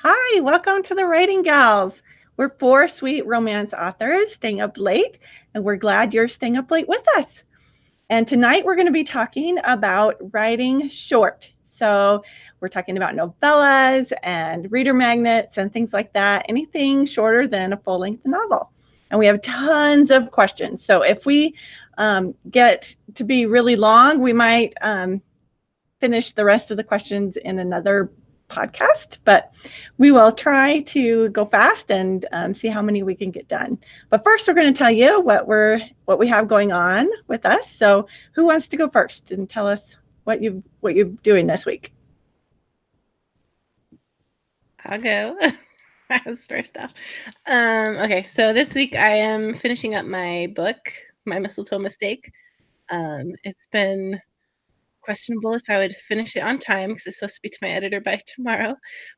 Hi, welcome to the Writing Gals. We're four sweet romance authors staying up late, and we're glad you're staying up late with us. And tonight we're going to be talking about writing short. So we're talking about novellas and reader magnets and things like that, anything shorter than a full-length novel. And we have tons of questions. So if we get to be really long, we might finish the rest of the questions in another podcast, but we will try to go fast and see how many we can get done. But first, we're going to tell you what we have going on with us. So, who wants to go first and tell us what you're doing this week? I'll go. I was first off. Okay, so this week I am finishing up my book, My Mistletoe Mistake. It's been questionable if I would finish it on time because it's supposed to be to my editor by tomorrow,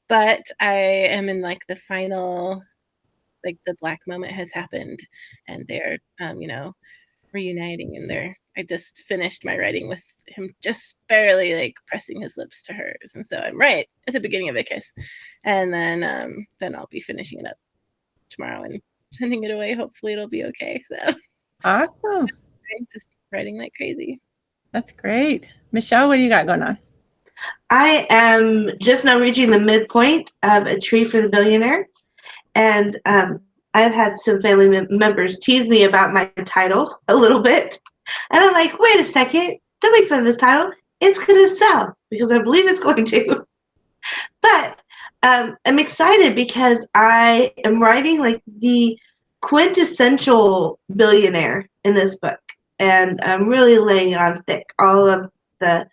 but I am in like the final, like the black moment has happened, and they're reuniting, and I just finished my writing with him just barely like pressing his lips to hers, and so I'm right at the beginning of a kiss, and then I'll be finishing it up tomorrow and sending it away. Hopefully it'll be okay. So Awesome. I'm just writing like crazy. That's great. Michelle, what do you got going on? I am just now reaching the midpoint of A Tree for the Billionaire, and I've had some family members tease me about my title a little bit, and I'm like, wait a second, don't make fun of this title. It's going to sell, because I believe it's going to. But I'm excited because I am writing like the quintessential billionaire in this book, and I'm really laying it on thick, all of the,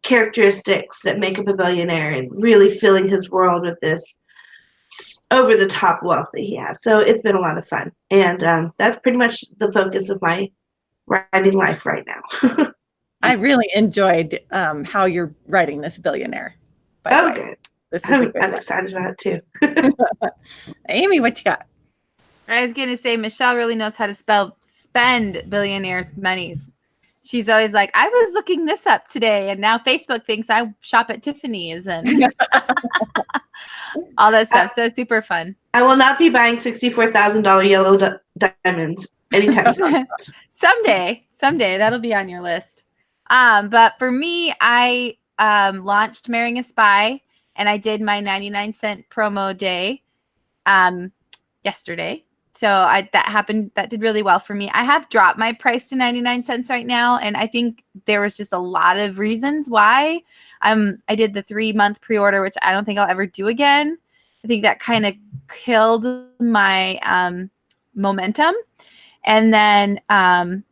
characteristics that make up a billionaire, and really filling his world with this over-the-top wealth that he has. So it's been a lot of fun, and that's pretty much the focus of my writing life right now. I really enjoyed how you're writing this billionaire. Good. I'm excited about it too. Amy, what you got? I was going to say, Michelle really knows how to spend billionaires' monies. She's always like, I was looking this up today, and now Facebook thinks I shop at Tiffany's and all that stuff. So it's super fun. I will not be buying $64,000 yellow diamonds anytime soon. Someday that'll be on your list. But for me, I launched Marrying a Spy, and I did my 99-cent promo day yesterday. So that did really well for me. I have dropped my price to 99 cents right now, and I think there was just a lot of reasons why. I did the 3-month pre-order, which I don't think I'll ever do again. I think that kind of killed my momentum. And then I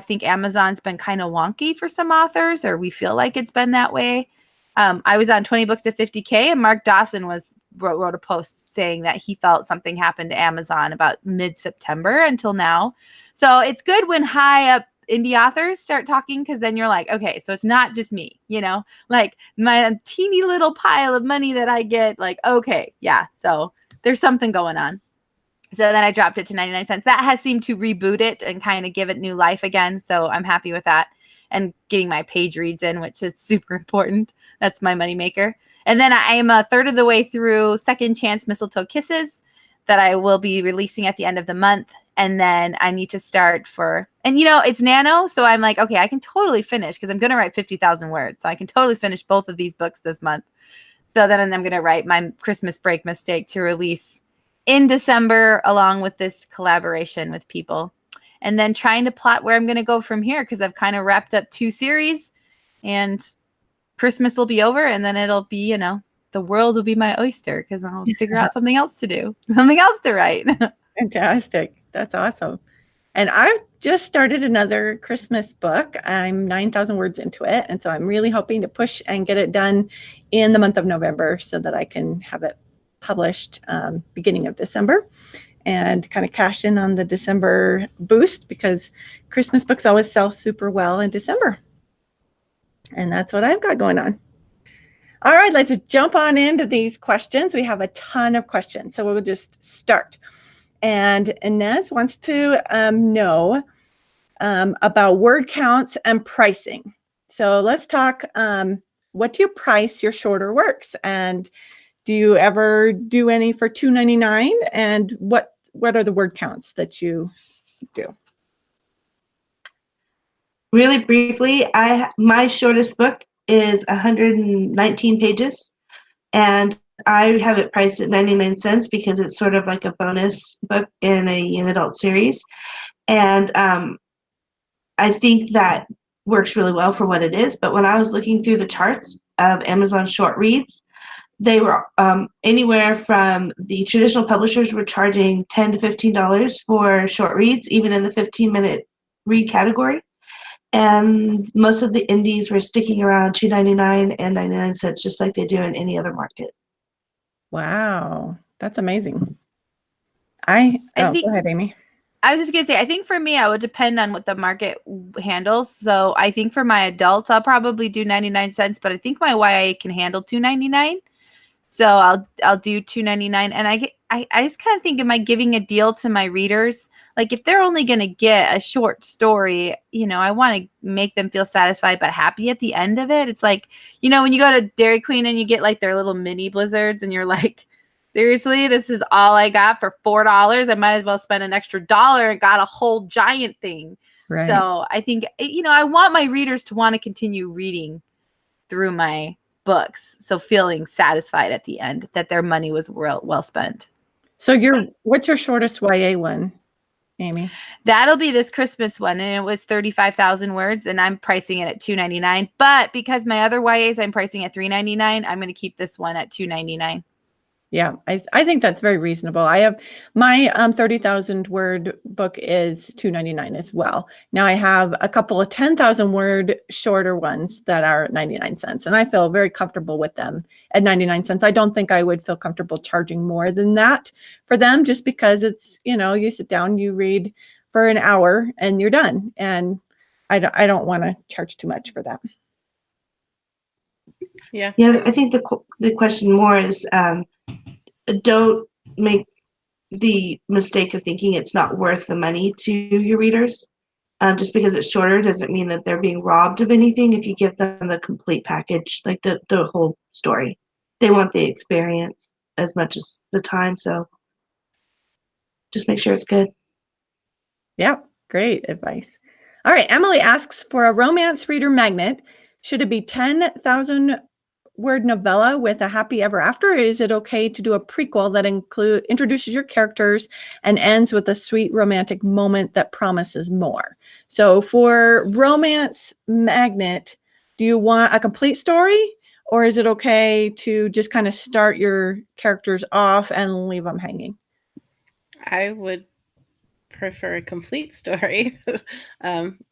think Amazon's been kind of wonky for some authors, or we feel like it's been that way. I was on 20 books to 50K, and Mark Dawson wrote a post saying that he felt something happened to Amazon about mid-September until now. So it's good when high up indie authors start talking, because then you're like, okay, so it's not just me, like my teeny little pile of money that I get, like, okay, yeah, so there's something going on. So then I dropped it to 99 cents. That has seemed to reboot it and kind of give it new life again. So I'm happy with that, and getting my page reads in, which is super important. That's my moneymaker. And then I am a third of the way through Second Chance Mistletoe Kisses that I will be releasing at the end of the month. And then I need to start it's nano. So I'm like, okay, I can totally finish, because I'm going to write 50,000 words. So I can totally finish both of these books this month. So then I'm going to write my Christmas break mistake to release in December, along with this collaboration with people. And then trying to plot where I'm going to go from here, because I've kind of wrapped up 2 series, and Christmas will be over, and then it'll be, the world will be my oyster, because I'll figure out something else to do, something else to write. Fantastic. That's awesome. And I've just started another Christmas book. I'm 9,000 words into it. And so I'm really hoping to push and get it done in the month of November, so that I can have it published beginning of December, and kind of cash in on the December boost, because Christmas books always sell super well in December. And that's what I've got going on. All right, let's jump on into these questions. We have a ton of questions, so we'll just start. And Inez wants to know about word counts and pricing. So let's talk what do you price your shorter works? And do you ever do any for $2.99? And what are the word counts that you do? Really briefly, my shortest book is 119 pages, and I have it priced at 99 cents because it's sort of like a bonus book in a young adult series. And I think that works really well for what it is. But when I was looking through the charts of Amazon short reads, they were anywhere from the traditional publishers were charging $10 to $15 for short reads, even in the 15-minute read category. And most of the indies were sticking around $2.99 and 99 cents, just like they do in any other market. Wow, that's amazing. Go ahead, Amy. I was just gonna say, I think for me, I would depend on what the market handles. So I think for my adults, I'll probably do 99 cents, but I think my YA can handle $2.99. So I'll do $2.99. And I just kind of think, am I giving a deal to my readers? Like if they're only gonna get a short story, I want to make them feel satisfied but happy at the end of it. It's like, when you go to Dairy Queen and you get like their little mini blizzards and you're like, seriously, this is all I got for $4. I might as well spend an extra $1 and got a whole giant thing. Right. So I think, I want my readers to want to continue reading through my books. So feeling satisfied at the end that their money was well spent. So what's your shortest YA one, Amy? That'll be this Christmas one. And it was 35,000 words and I'm pricing it at $2.99. But because my other YAs, I'm pricing at $3.99, I'm going to keep this one at $2.99. Yeah, I think that's very reasonable. I have my 30,000 word book is $2.99 as well. Now I have a couple of 10,000 word shorter ones that are at 99 cents, and I feel very comfortable with them at 99 cents. I don't think I would feel comfortable charging more than that for them, just because it's, you sit down, you read for an hour and you're done. And I don't want to charge too much for that. Yeah. Yeah, I think the question more is, don't make the mistake of thinking it's not worth the money to your readers. Just because it's shorter doesn't mean that they're being robbed of anything if you give them the complete package, like the whole story. They want the experience as much as the time, so just make sure it's good. Yeah, great advice. All right, Emily asks, for a romance reader magnet, should it be 10,000 word novella with a happy ever after, or is it okay to do a prequel that introduces your characters and ends with a sweet romantic moment that promises more? So for romance magnet, do you want a complete story, or is it okay to just kind of start your characters off and leave them hanging? I would prefer a complete story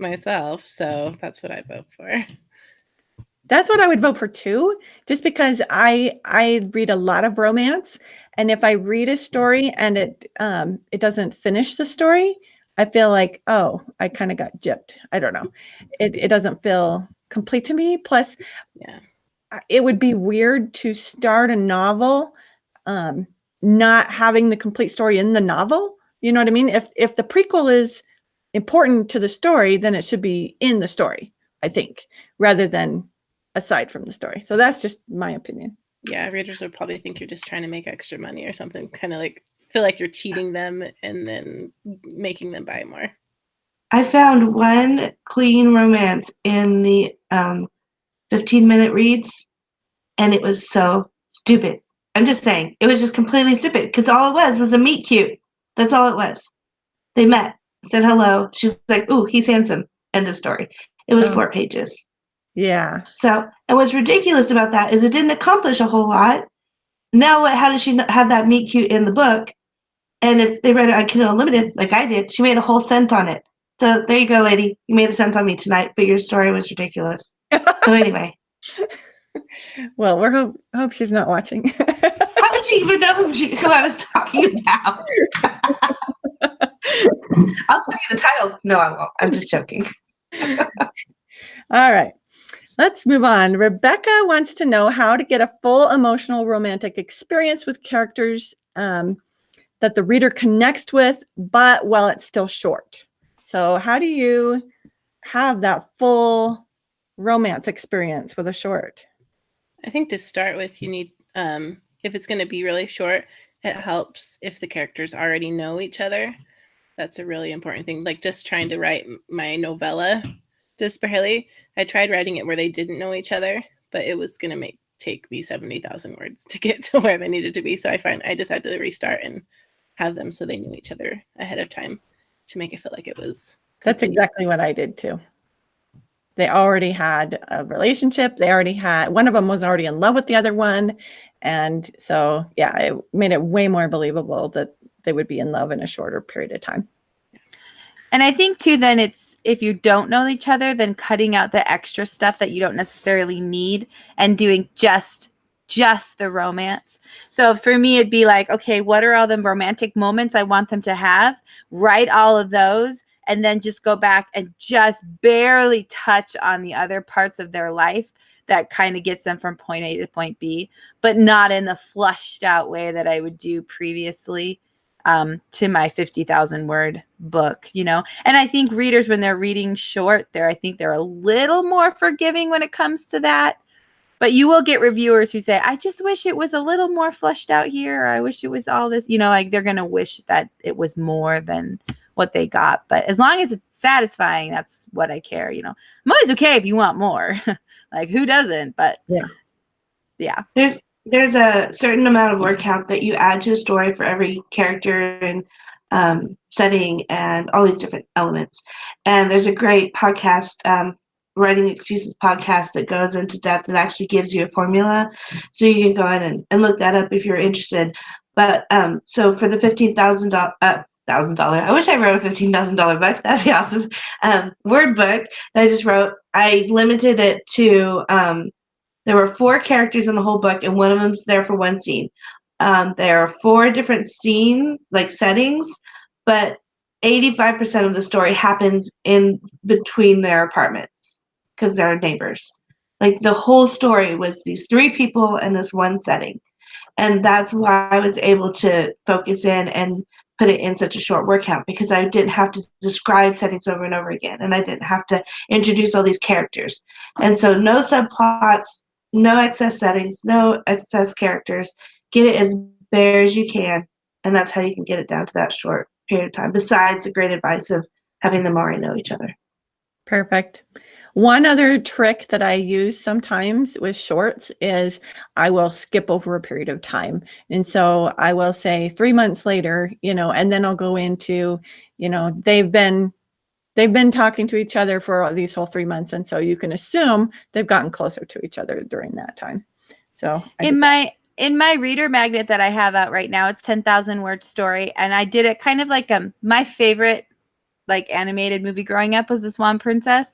myself, so that's what I vote for. That's what I would vote for too, just because I read a lot of romance, and if I read a story and it doesn't finish the story, I feel like, oh, I kind of got gypped. I don't know. It doesn't feel complete to me. Plus, Yeah, it would be weird to start a novel not having the complete story in the novel. You know what I mean? If the prequel is important to the story, then it should be in the story, I think, rather than aside from the story. So that's just my opinion. Yeah, readers would probably think you're just trying to make extra money or something, kind of like feel like you're cheating them and then making them buy more. I found one clean romance in the 15-minute reads, and it was so stupid. I'm just saying, it was just completely stupid because all it was a meet cute. That's all it was. They met, said hello. She's like, ooh, he's handsome. End of story. It was 4 pages. Yeah. So, and what's ridiculous about that is it didn't accomplish a whole lot. Now, how does she have that meet cute in the book? And if they read it on Kindle Unlimited, like I did, she made a whole cent on it. So there you go, lady. You made a cent on me tonight, but your story was ridiculous. So anyway. Well, we hope she's not watching. How did she even know who I was talking about? I'll tell you the title. No, I won't. I'm just joking. All right. Let's move on. Rebecca wants to know how to get a full emotional romantic experience with characters that the reader connects with, but while it's still short. So how do you have that full romance experience with a short? I think to start with, you need, if it's going to be really short, it helps if the characters already know each other. That's a really important thing. Like just trying to write my novella, just barely. I tried writing it where they didn't know each other, but it was going to take me 70,000 words to get to where they needed to be. So I just had to restart and have them so they knew each other ahead of time to make it feel like it was. That's exactly what I did too. They already had a relationship. They already had, one of them was already in love with the other one. And so, yeah, it made it way more believable that they would be in love in a shorter period of time. And I think too, then it's, if you don't know each other, then cutting out the extra stuff that you don't necessarily need and doing just the romance. So for me, it'd be like, okay, what are all the romantic moments I want them to have? Write all of those. And then just go back and just barely touch on the other parts of their life that kind of gets them from point A to point B, but not in the flushed out way that I would do previously to my 50,000 word book, you know? And I think readers, when they're reading short, I think they're a little more forgiving when it comes to that. But you will get reviewers who say, I just wish it was a little more fleshed out here. Or I wish it was all this, you know, like they're going to wish that it was more than what they got. But as long as it's satisfying, that's what I care. You know, I'm always okay if you want more. Like who doesn't? But yeah. There's a certain amount of word count that you add to a story for every character and setting and all these different elements. And there's a great podcast, Writing Excuses podcast, that goes into depth and actually gives you a formula. So you can go in and look that up if you're interested. But so for the $15,000, I wish I wrote a $15,000 book. That'd be awesome. Word book that I just wrote, I limited it to, there were 4 characters in the whole book, and one of them's there for one scene. There are 4 different scene, like settings, but 85% of the story happens in between their apartments because they're neighbors. Like the whole story was these 3 people in this one setting. And that's why I was able to focus in and put it in such a short word count, because I didn't have to describe settings over and over again, and I didn't have to introduce all these characters. And so no subplots, no excess settings, no excess characters. Get it as bare as you can, and that's how you can get it down to that short period of time, besides the great advice of having them already know each other. Perfect. One other trick that I use sometimes with shorts is I will skip over a period of time. And so I will say 3 months later, you know, and then I'll go into, you know, they've been talking to each other for these whole 3 months. And so you can assume they've gotten closer to each other during that time. So in my reader magnet that I have out right now, it's 10,000 word story. And I did it kind of like my favorite like animated movie growing up was The Swan Princess.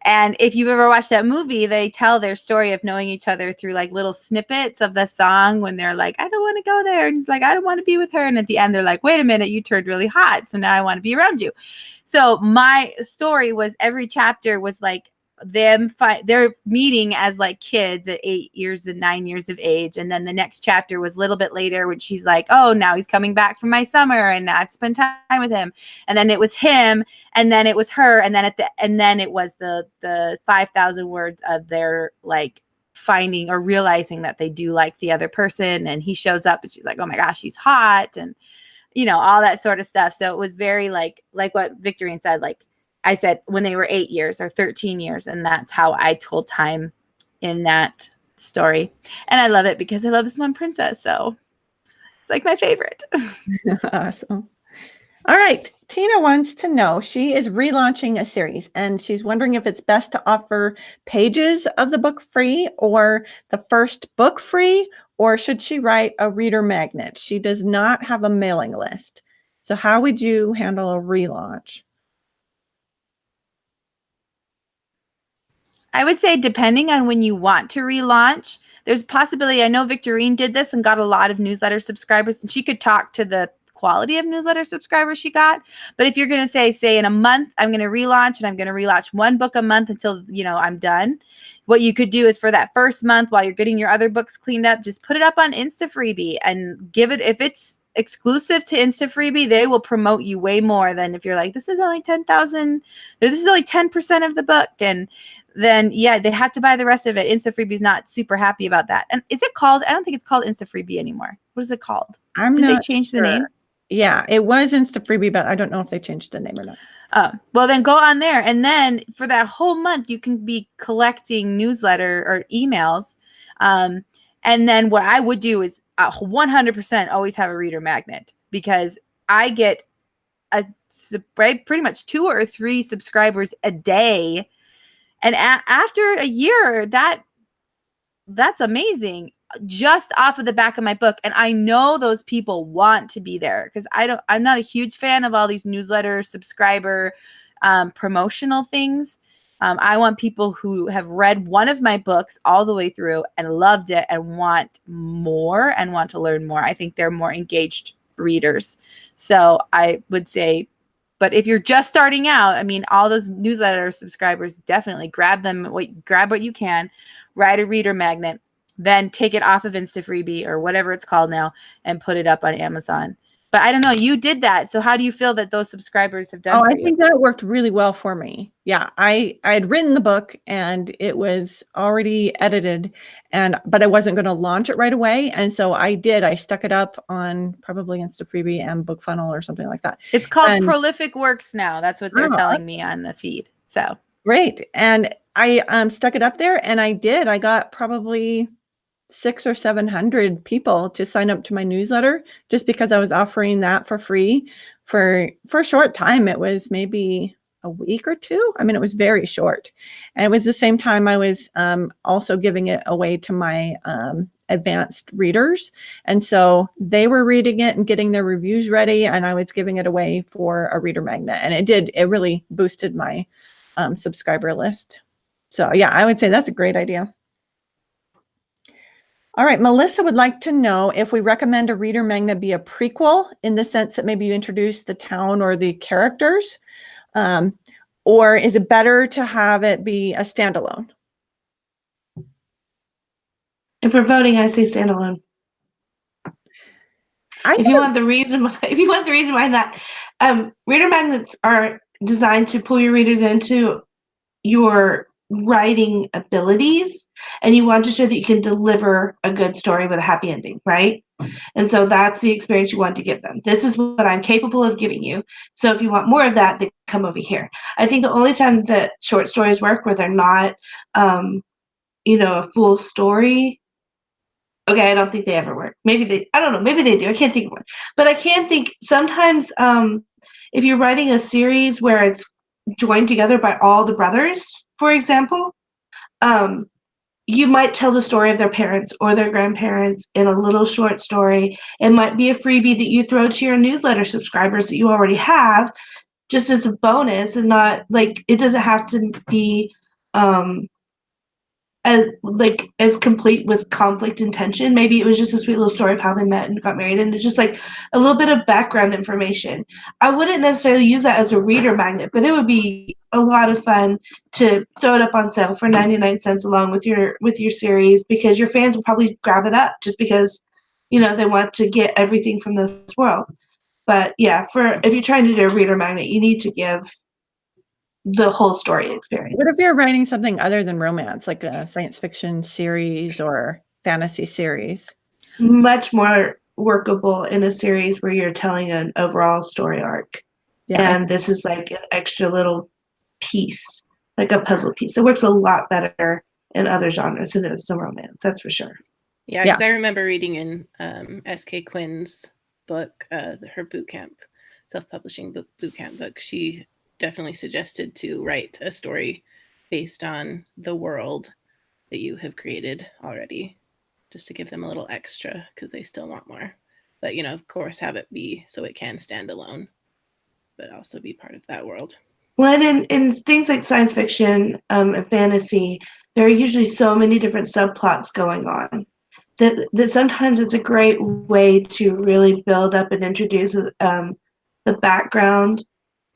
And if you've ever watched that movie, they tell their story of knowing each other through like little snippets of the song when they're like, I don't want to go there. And he's like, I don't want to be with her. And at the end, they're like, wait a minute, you turned really hot. So now I want to be around you. So my story was every chapter was like they're meeting as like kids at 8 years and 9 years of age. And then the next chapter was a little bit later when she's like, oh, now he's coming back from my summer and I've spent time with him. And then it was him, and then it was her. And then it was the 5,000 words of their like finding or realizing that they do like the other person. And he shows up and she's like, oh my gosh, he's hot. And, you know, all that sort of stuff. So it was very like what Victorine said, like, I said when they were 8 years or 13 years. And that's how I told time in that story. And I love it because I love The Swan Princess. So it's like my favorite. Awesome. All right. Tina wants to know, she is relaunching a series and she's wondering if it's best to offer pages of the book free or the first book free, or should she write a reader magnet? She does not have a mailing list. So how would you handle a relaunch? I would say depending on when you want to relaunch, there's a possibility. I know Victorine did this and got a lot of newsletter subscribers, and she could talk to the quality of newsletter subscribers she got. But if you're going to say in a month, I'm going to relaunch and I'm going to relaunch one book a month until, you know, I'm done. What you could do is for that first month, while you're getting your other books cleaned up, just put it up on InstaFreebie and give it, if it's exclusive to InstaFreebie, they will promote you way more than if you're like, this is only 10,000, this is only 10% of the book. And then yeah, they have to buy the rest of it. InstaFreebie's not super happy about that. And is it called? I don't think it's called InstaFreebie anymore. What is it called? I'm Did they not change the sure. name? Yeah, it was InstaFreebie, but I don't know if they changed the name or not. Oh, well, then go on there. And then for that whole month, you can be collecting newsletter or emails. And then what I would do is 100% always have a reader magnet, because I get pretty much 2 or 3 subscribers a day. And after a year, that's amazing, just off of the back of my book. And I know those people want to be there, because I'm not a huge fan of all these newsletter subscriber promotional things. I want people who have read one of my books all the way through and loved it and want more and want to learn more. I think they're more engaged readers. So I would say, but if you're just starting out, I mean, all those newsletter subscribers, definitely grab what you can, write a reader magnet, then take it off of InstaFreebie or whatever it's called now and put it up on Amazon. But I don't know, you did that. So how do you feel that those subscribers have done Oh, for I you? think that worked really well for me. Yeah, I had written the book and it was already edited, but I wasn't going to launch it right away. And so I stuck it up on probably InstaFreebie and BookFunnel or something like that. It's called And- Prolific Works now. That's what they're Oh, telling me on the feed. So Great. And I stuck it up there, and I got probably 600 or 700 people to sign up to my newsletter, just because I was offering that for free for a short time. It was maybe a week or 2. I mean, it was very short. And it was the same time I was also giving it away to my advanced readers. And so they were reading it and getting their reviews ready, and I was giving it away for a reader magnet. And it really boosted my subscriber list. So yeah, I would say that's a great idea. All right, Melissa would like to know if we recommend a reader magnet be a prequel, in the sense that maybe you introduce the town or the characters, or is it better to have it be a standalone? If we're voting, I say standalone. If you want the reason why that, reader magnets are designed to pull your readers into your writing abilities, and you want to show that you can deliver a good story with a happy ending, right? And so that's the experience you want to give them. This is what I'm capable of giving you. So if you want more of that, then come over here. I think the only time that short stories work where they're not, a full story. Okay, I don't think they ever work. I don't know, maybe they do. I can't think of one. But I can think sometimes if you're writing a series where it's joined together by all the brothers, for example, you might tell the story of their parents or their grandparents in a little short story. It might be a freebie that you throw to your newsletter subscribers that you already have, just as a bonus, and not like it doesn't have to be as complete with conflict and tension. Maybe it was just a sweet little story of how they met and got married, and it's just like a little bit of background information. I wouldn't necessarily use that as a reader magnet, but it would be a lot of fun to throw it up on sale for 99 cents along with your series, because your fans will probably grab it up just because they want to get everything from this world. But yeah, if you're trying to do a reader magnet, you need to give the whole story experience. What if you're writing something other than romance, like a science fiction series or fantasy series? Much more workable in a series where you're telling an overall story arc. Yeah. And this is like an extra little piece, like a puzzle piece. It works a lot better in other genres than it is in romance, that's for sure. Yeah, because I remember reading in S.K. Quinn's book, her boot camp, self-publishing boot camp book, she definitely suggested to write a story based on the world that you have created already, just to give them a little extra because they still want more. But, of course, have it be so it can stand alone, but also be part of that world. Well, and in things like science fiction and fantasy, there are usually so many different subplots going on that sometimes it's a great way to really build up and introduce the background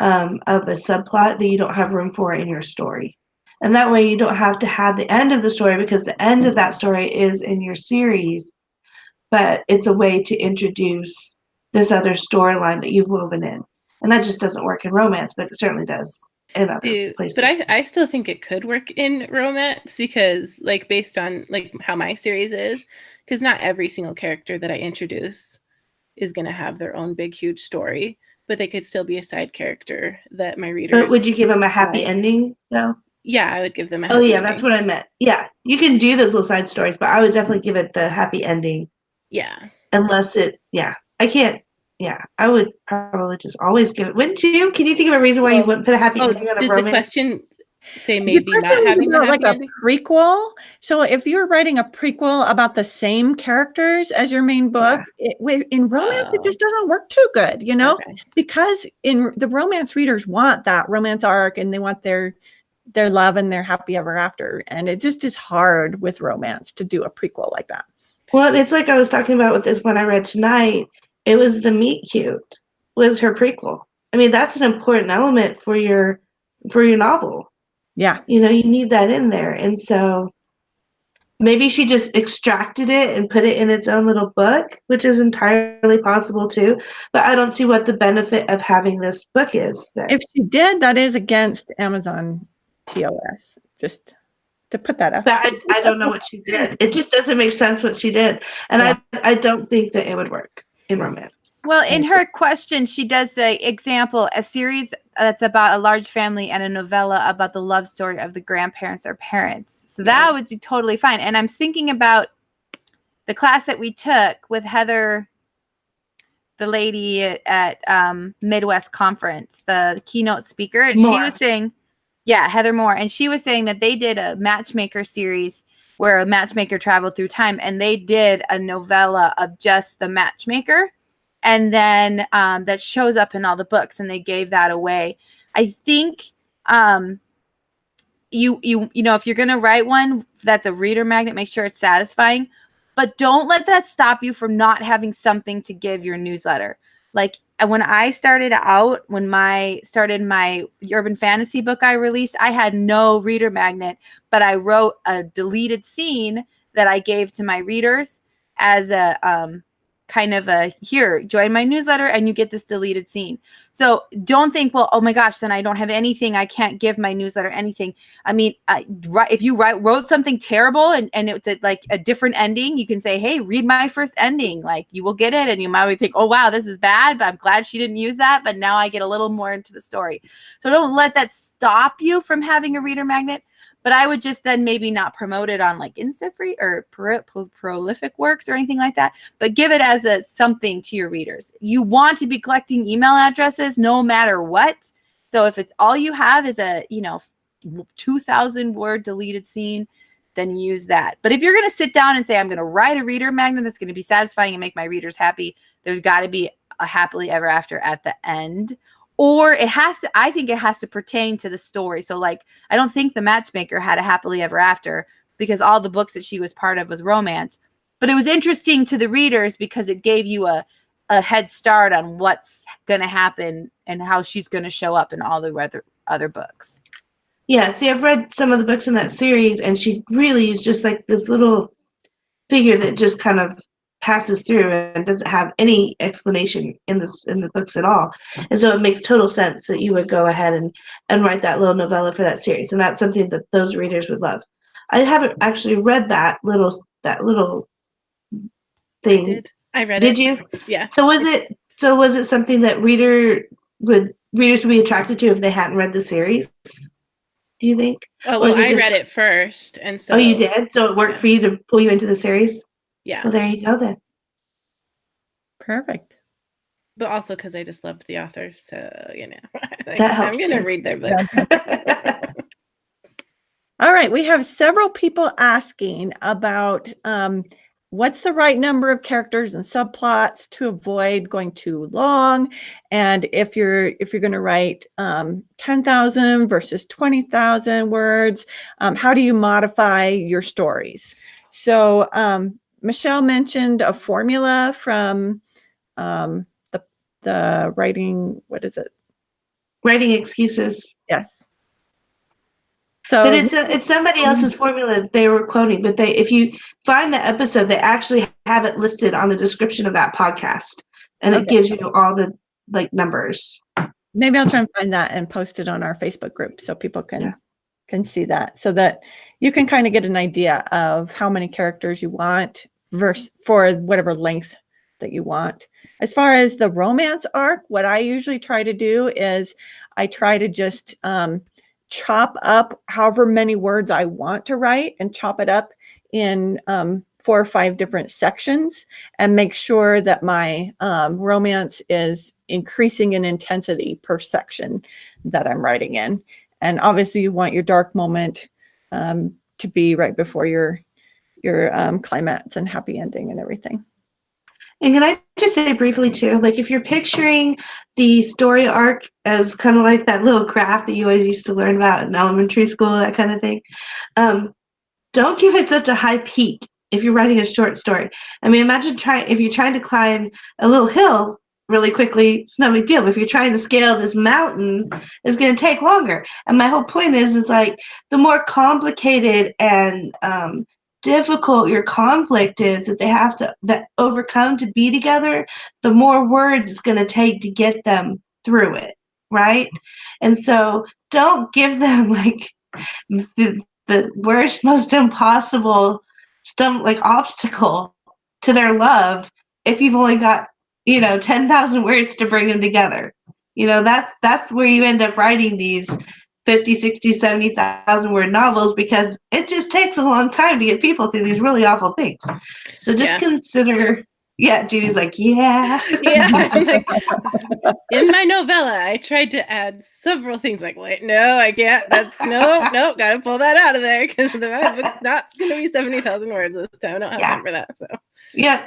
of a subplot that you don't have room for in your story. And that way you don't have to have the end of the story, because the end of that story is in your series, but it's a way to introduce this other storyline that you've woven in. And that just doesn't work in romance, but it certainly does in other places. But I still think it could work in romance because, like, based on like how my series is, because not every single character that I introduce is going to have their own big, huge story, but they could still be a side character that my readers. But would you give them a happy like. ending, though? Yeah, I would give them a Oh, happy yeah, ending. that's what I meant. Yeah, you can do those little side stories, but I would definitely give it the happy ending. Yeah. Unless I can't. Yeah, I would probably just always give it. Wouldn't you? Can you think of a reason why you wouldn't put a happy ending on a did romance? the question say The maybe question not was having a about, happy like ending? a prequel. So if you're writing a prequel about the same characters as your main book, in romance, it just doesn't work too good, you know, Okay. because in the romance, readers want that romance arc and they want their love and their happy ever after. And it just is hard with romance to do a prequel like that. Well, it's like I was talking about with this one I read tonight. It was the meet cute was her prequel. I mean, that's an important element for your novel. Yeah. You know, you need that in there. And so maybe she just extracted it and put it in its own little book, which is entirely possible too. But I don't see what the benefit of having this book is there. If she did, that is against Amazon TOS. Just to put that up. But I don't know what she did. It just doesn't make sense what she did. And Yeah. I don't think that it would work in romance. Well, in her question, she does the example, a series that's about a large family and a novella about the love story of the grandparents or parents. So that would be totally fine. And I'm thinking about the class that we took with Heather, the lady at Midwest Conference, the keynote speaker. And Moore. she was saying, Heather Moore. And she was saying that they did a matchmaker series where a matchmaker traveled through time. And they did a novella of just the matchmaker. And then that shows up in all the books, and they gave that away. I think you know, if you're gonna write one that's a reader magnet, make sure it's satisfying, but don't let that stop you from not having something to give your newsletter. Like when I started out, started my urban fantasy book I released, I had no reader magnet, but I wrote a deleted scene that I gave to my readers as a kind of a, here, join my newsletter and you get this deleted scene. So don't think, well, oh my gosh, then I don't have anything. I can't give my newsletter anything. I mean, if you wrote something terrible and it's like a different ending, you can say, hey, read my first ending. Like you will get it. And you might think, oh, wow, this is bad, but I'm glad she didn't use that. But now I get a little more into the story. So don't let that stop you from having a reader magnet. But I would just then maybe not promote it on like Instafree or Prolific Works or anything like that, but give it as something to your readers. You want to be collecting email addresses no matter what. So if it's all you have is a 2,000 word deleted scene, then use that. But if you're going to sit down and say, I'm going to write a reader magnet that's going to be satisfying and make my readers happy, there's got to be a happily ever after at the end. Or I think it has to pertain to the story. So like, I don't think the matchmaker had a happily ever after because all the books that she was part of was romance, but it was interesting to the readers because it gave you a head start on what's going to happen and how she's going to show up in all the other books. Yeah. See, I've read some of the books in that series and she really is just like this little figure that just kind of passes through and doesn't have any explanation in the books at all. And so it makes total sense that you would go ahead and write that little novella for that series. And that's something that those readers would love. I haven't actually read that little thing. I read Did it. you? Yeah. So was it something that readers would be attracted to if they hadn't read the series? Do you think? Oh, well, I read it first. And so. Oh, you did? So it worked for you to pull you into the series? Yeah. Well, there you go then. Perfect. But also because I just loved the author. So, That helps I'm going to too. read their book. All right. We have several people asking about what's the right number of characters and subplots to avoid going too long. And if you're going to write 10,000 versus 20,000 words, how do you modify your stories? So Michelle mentioned a formula from the writing, what is it? Writing excuses. Yes. So, But it's somebody else's formula they were quoting. But if you find the episode, they actually have it listed on the description of that podcast, and it gives you all the like numbers. Maybe I'll try and find that and post it on our Facebook group so people can see that, so that you can kind of get an idea of how many characters you want versus for whatever length that you want. As far as the romance arc, what I usually try to do is I try to just chop up however many words I want to write and chop it up in 4 or 5 different sections and make sure that my romance is increasing in intensity per section that I'm writing in. And obviously you want your dark moment to be right before your climax and happy ending and everything. And can I just say briefly too, like if you're picturing the story arc as kind of like that little graph that you always used to learn about in elementary school, that kind of thing, don't give it such a high peak if you're writing a short story. I mean, imagine if you're trying to climb a little hill really quickly, it's no big deal. But if you're trying to scale this mountain, it's going to take longer. And my whole point is like the more complicated and difficult your conflict is that they have to overcome to be together, the more words it's going to take to get them through it, right? And so don't give them like the worst, most impossible obstacle to their love if you've only got 10,000 words to bring them together. That's where you end up writing these 50, 60, 70,000 word novels, because it just takes a long time to get people through these really awful things. So just consider, Judy's like, yeah. I'm like, in my novella, I tried to add several things. Like, wait, no, I can't. No, gotta pull that out of there because the book's not going to be 70,000 words this time. I don't have time for that. So, yeah.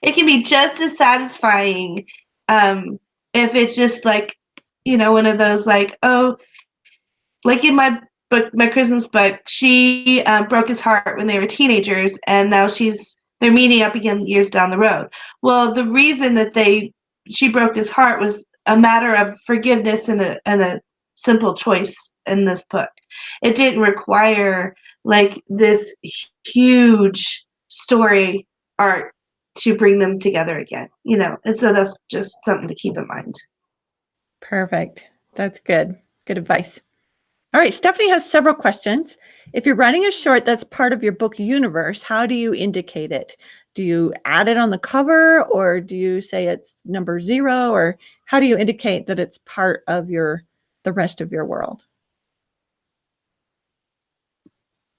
It can be just as satisfying if it's just like, one of those like, oh, like in my book, my Christmas book, she broke his heart when they were teenagers, and now they're meeting up again years down the road. Well, the reason that she broke his heart was a matter of forgiveness and a simple choice in this book. It didn't require like this huge story arc to bring them together again, and so that's just something to keep in mind. Perfect. That's good. Good advice. All right, Stephanie has several questions. If you're writing a short that's part of your book universe, how do you indicate it? Do you add it on the cover, or do you say it's number 0, or how do you indicate that it's part of the rest of your world?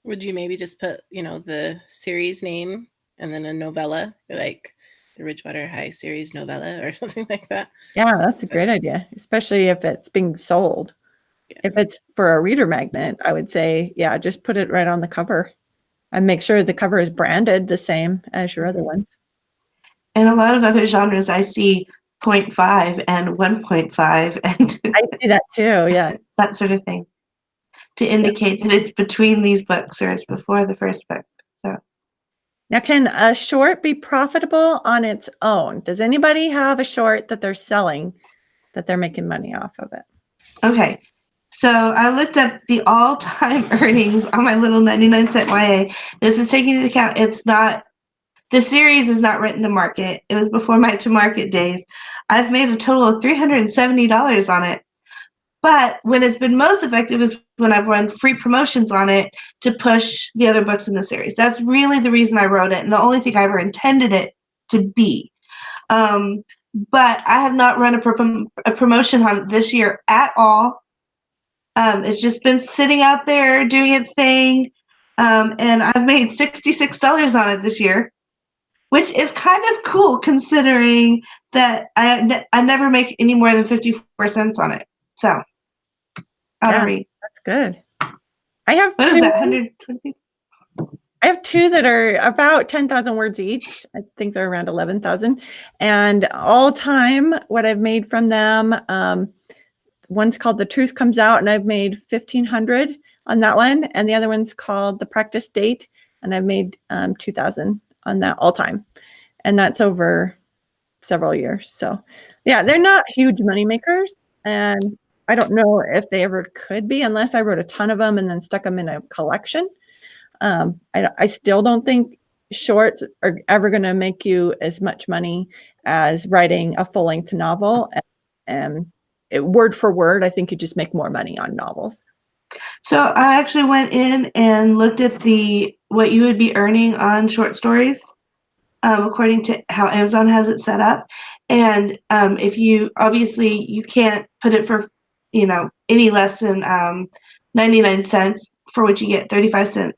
Would you maybe just put, the series name and then a novella, like the Ridgewater High series novella or something like that? Yeah, that's a great idea, especially if it's being sold. Yeah. If it's for a reader magnet, I would say, just put it right on the cover and make sure the cover is branded the same as your other ones. And a lot of other genres, I see 0.5 and 1.5. And I see that too, yeah. That sort of thing, to indicate that it's between these books or it's before the first book. So. Now, can a short be profitable on its own? Does anybody have a short that they're selling that they're making money off of it? Okay. So I looked up the all-time earnings on my little 99-cent YA. This is taking into account the series is not written to market. It was before my to market days. I've made a total of $370 on it. But when it's been most effective is when I've run free promotions on it to push the other books in the series. That's really the reason I wrote it, and the only thing I ever intended it to be. But I have not run a promotion on it this year at all. It's just been sitting out there doing its thing, and I've made $66 on it this year, which is kind of cool considering that I never make any more than 54 cents on it. So, I'll read. That's good. I have what two. Is that, 120? I have 2 that are about 10,000 words each. I think they're around 11,000. And all time, what I've made from them, one's called The Truth Comes Out, and I've made 1,500 on that one. And the other one's called The Practice Date, and I've made 2,000 on that all time. And that's over several years. So yeah, they're not huge money makers. And I don't know if they ever could be unless I wrote a ton of them and then stuck them in a collection. I still don't think shorts are ever going to make you as much money as writing a full-length novel. And word for word, I think you just make more money on novels. So I actually went in and looked at what you would be earning on short stories, according to how Amazon has it set up. And if you obviously you can't put it for any less than 99 cents, for which you get 35-cent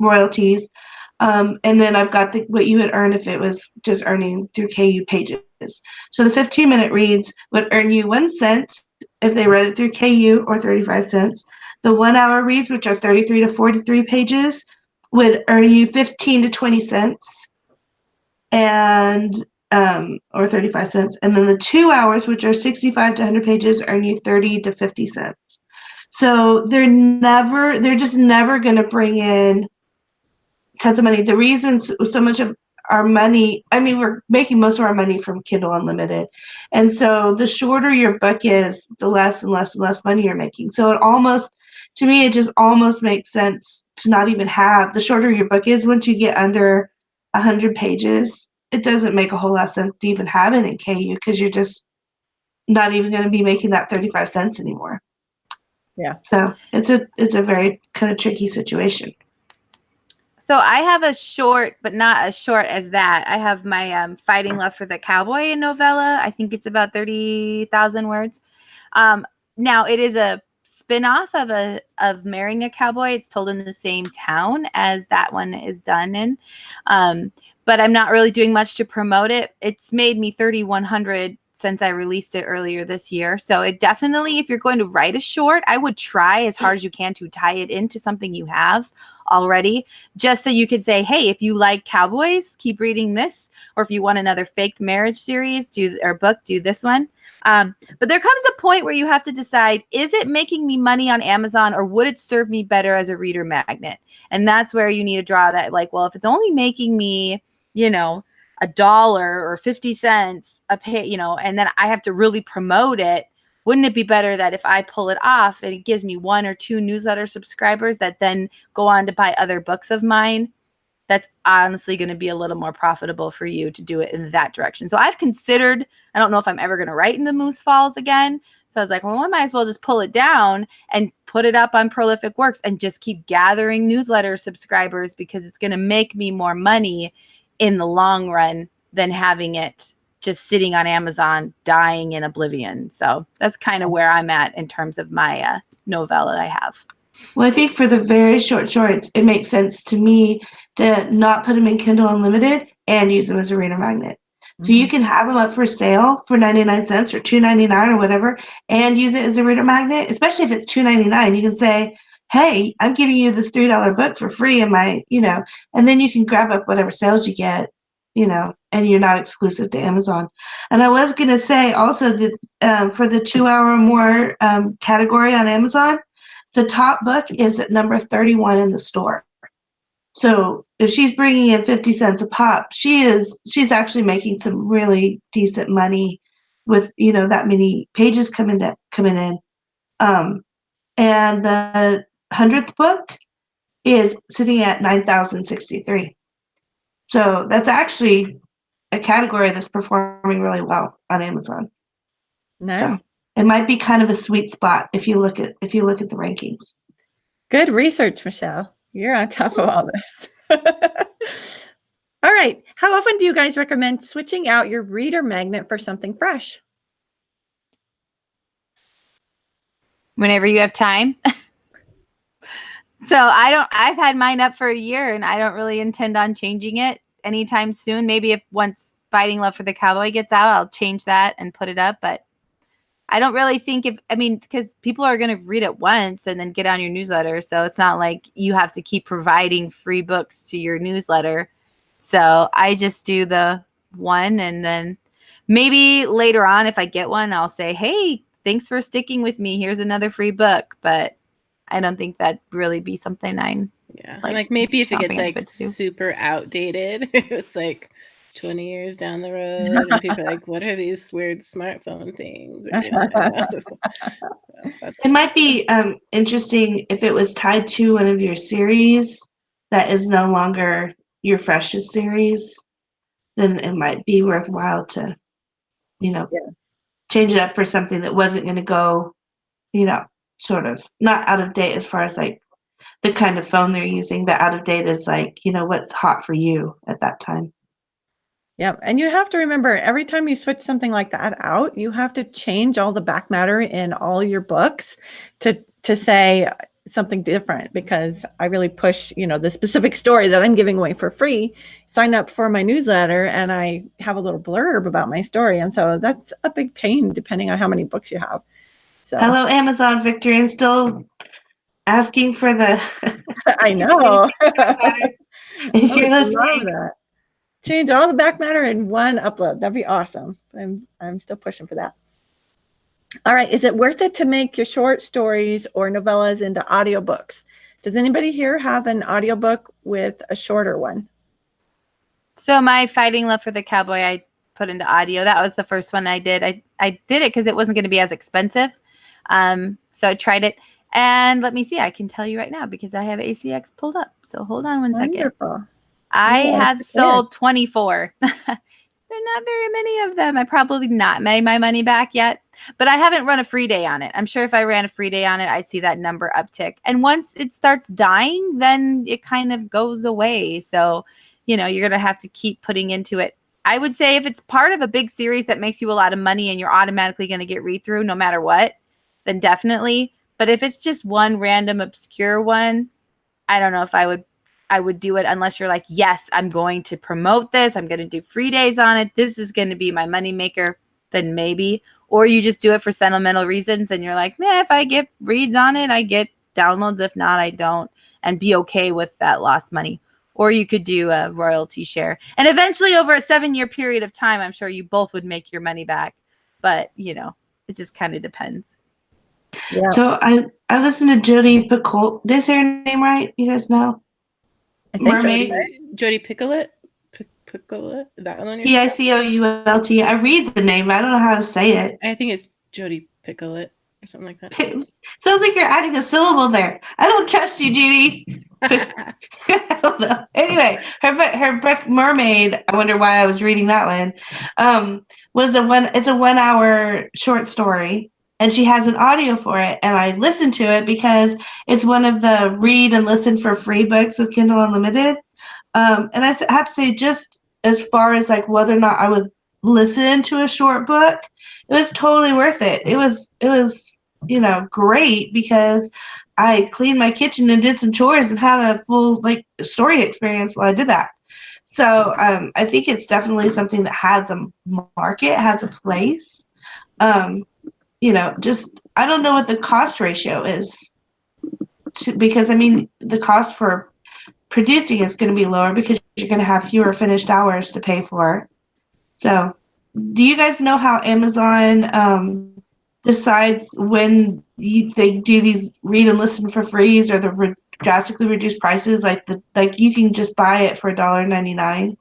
royalties. And then I've got what you would earn if it was just earning through KU Pages. So the 15-minute reads would earn you 1 cent if they read it through KU, or 35 cents. The 1-hour reads, which are 33 to 43 pages, would earn you 15 to 20 cents, and or 35 cents. And then the 2 hours, which are 65 to 100 pages, earn you 30 to 50 cents. So they're just never going to bring in tons of money. The reason so much of our money, we're making most of our money from Kindle Unlimited. And so the shorter your book is, the less and less and less money you're making. So to me, it just almost makes sense to not even have, the shorter your book is, once you get under 100 pages, it doesn't make a whole lot of sense to even have it in KU, because you're just not even going to be making that 35 cents anymore. Yeah. So it's a very kind of tricky situation. So I have a short, but not as short as that. I have my Fighting Love for the Cowboy novella. I think it's about 30,000 words. Now it is a spin-off of Marrying a Cowboy. It's told in the same town as that one is done in. But I'm not really doing much to promote it. It's made me 3,100 since I released it earlier this year. So it definitely, if you're going to write a short, I would try as hard as you can to tie it into something you have already, just so you could say, hey, if you like cowboys, keep reading this. Or if you want another fake marriage series, do this one. But there comes a point where you have to decide, is it making me money on Amazon, or would it serve me better as a reader magnet? And that's where you need to draw that, like, well, if it's only making me, $1 or 50 cents a pay, and then I have to really promote it, wouldn't it be better that if I pull it off and it gives me 1 or 2 newsletter subscribers that then go on to buy other books of mine? That's honestly going to be a little more profitable for you to do it in that direction. So I've considered, I don't know if I'm ever going to write in the Moose Falls again. So I was like, well, I might as well just pull it down and put it up on Prolific Works and just keep gathering newsletter subscribers, because it's going to make me more money in the long run than having it just sitting on Amazon dying in oblivion. So that's kind of where I'm at in terms of my novella I have. Well, I think for the very shorts, it makes sense to me to not put them in Kindle Unlimited and use them as a reader magnet. So you can have them up for sale for 99 cents or $2.99 or whatever, and use it as a reader magnet, especially if it's $2.99. You can say, hey, I'm giving you this $3 book for free in my, and then you can grab up whatever sales you get, and you're not exclusive to Amazon. And I was going to say also that for the 2 hour or more category on Amazon, the top book is at number 31 in the store. So if she's bringing in 50 cents a pop, she's actually making some really decent money with, that many pages coming in. And the 100th book is sitting at 9,063. So that's actually a category that's performing really well on Amazon. No. So it might be kind of a sweet spot if you look at the rankings. Good research, Michelle. You're on top of all this. All right. How often do you guys recommend switching out your reader magnet for something fresh? Whenever you have time. So I've had mine up for a year, and I don't really intend on changing it anytime soon. Maybe if once Fighting Love for the Cowboy gets out, I'll change that and put it up. But I don't really think because people are going to read it once and then get on your newsletter. So it's not like you have to keep providing free books to your newsletter. So I just do the one, and then maybe later on, if I get one, I'll say, hey, thanks for sticking with me. Here's another free book. But I don't think that'd really be something like maybe if it gets like super outdated, it's like 20 years down the road, and people are like, what are these weird smartphone things? It might be interesting if it was tied to one of your series that is no longer your freshest series, then it might be worthwhile to, change it up for something that wasn't going to go, sort of not out of date as far as like the kind of phone they're using, but out of date is like, what's hot for you at that time. Yeah, and you have to remember every time you switch something like that out, you have to change all the back matter in all your books to say something different, because I really push, the specific story that I'm giving away for free. Sign up for my newsletter and I have a little blurb about my story. And so that's a big pain depending on how many books you have. So hello, Amazon Victorian, still asking for the I know. if you're I would love listening. that. Change all the back matter in one upload. That'd be awesome. I'm still pushing for that. All right. Is it worth it to make your short stories or novellas into audiobooks? Does anybody here have an audiobook with a shorter one? So my Fighting Love for the Cowboy, I put into audio. That was the first one I did. I did it because it wasn't going to be as expensive. So I tried it. And let me see. I can tell you right now because I have ACX pulled up. So hold on one second. Wonderful. I Yeah, have that's sold 24. There are not very many of them. I probably not made my money back yet, but I haven't run a free day on it. I'm sure if I ran a free day on it, I'd see that number uptick. And once it starts dying, then it kind of goes away. So, you're going to have to keep putting into it. I would say if it's part of a big series that makes you a lot of money and you're automatically going to get read through no matter what, then definitely. But if it's just one random obscure one, I don't know if I would do it unless you're like, yes, I'm going to promote this. I'm going to do free days on it. This is going to be my moneymaker. Then maybe. Or you just do it for sentimental reasons and you're like, if I get reads on it, I get downloads. If not, I don't. And be okay with that lost money. Or you could do a royalty share. And eventually over a 7-year period of time, I'm sure you both would make your money back. But, it just kind of depends. Yeah. So I listened to Jodi Picoult. Did I say her name right? You guys know? I think Mermaid. Jodi Picoult? Picoult? That one? Picoult. I read the name, but I don't know how to say it. I think it's Jodi Picoult or something like that. Sounds like you're adding a syllable there. I don't trust you, Judy. I don't know. Anyway, her book Mermaid, I wonder why I was reading that one, it's a 1 hour short story, and she has an audio for it, and I listened to it because it's one of the read and listen for free books with Kindle Unlimited. And I have to say, just as far as like whether or not I would listen to a short book, it was totally worth it. It was great because I cleaned my kitchen and did some chores and had a full story experience while I did that. So I think it's definitely something that has a market, has a place. Just I don't know what the cost ratio is because the cost for producing is going to be lower because you're going to have fewer finished hours to pay for. So do you guys know how Amazon decides when they do these read and listen for frees or the drastically reduced prices? Like you can just buy it for $1.99.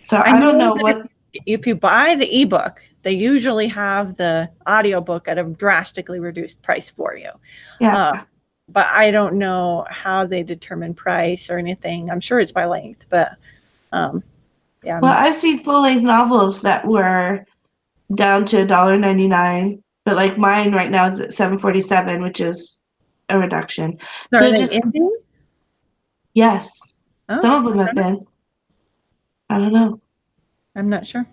So I don't know what. If you buy the ebook, they usually have the audiobook at a drastically reduced price for you. Yeah. But I don't know how they determine price or anything. I'm sure it's by length, but yeah. Well, I've seen full-length novels that were down to $1.99, but like mine right now is at $7.47, which is a reduction. So are they indie? Yes. Oh, some of them have been. I don't know. I'm not sure.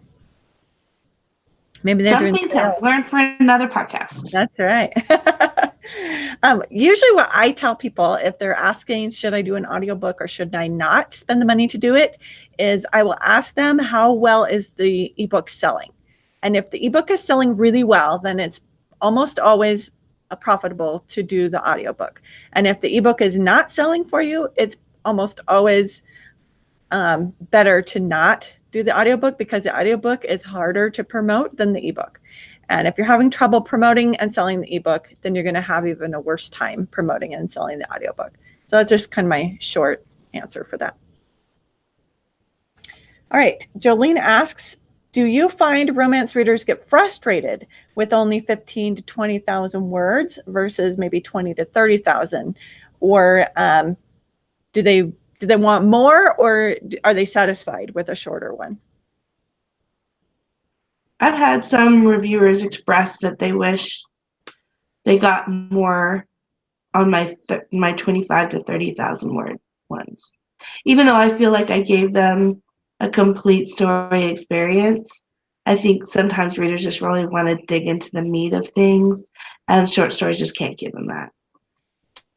Maybe they're something to learn for another podcast. That's right. Usually what I tell people if they're asking, should I do an audiobook or should I not spend the money to do it, is I will ask them, how well is the ebook selling? And if the ebook is selling really well, then it's almost always profitable to do the audiobook. And if the ebook is not selling for you, it's almost always better to not do the audiobook because the audiobook is harder to promote than the ebook. And if you're having trouble promoting and selling the ebook, then you're going to have even a worse time promoting and selling the audiobook. So that's just kind of my short answer for that. All right. Jolene asks, do you find romance readers get frustrated with only 15 to 20,000 words versus maybe 20 to 30,000? Or do they want more, or are they satisfied with a shorter one? I've had some reviewers express that they wish they got more on my 25 to 30,000 word ones. Even though I feel like I gave them a complete story experience, I think sometimes readers just really want to dig into the meat of things, and short stories just can't give them that.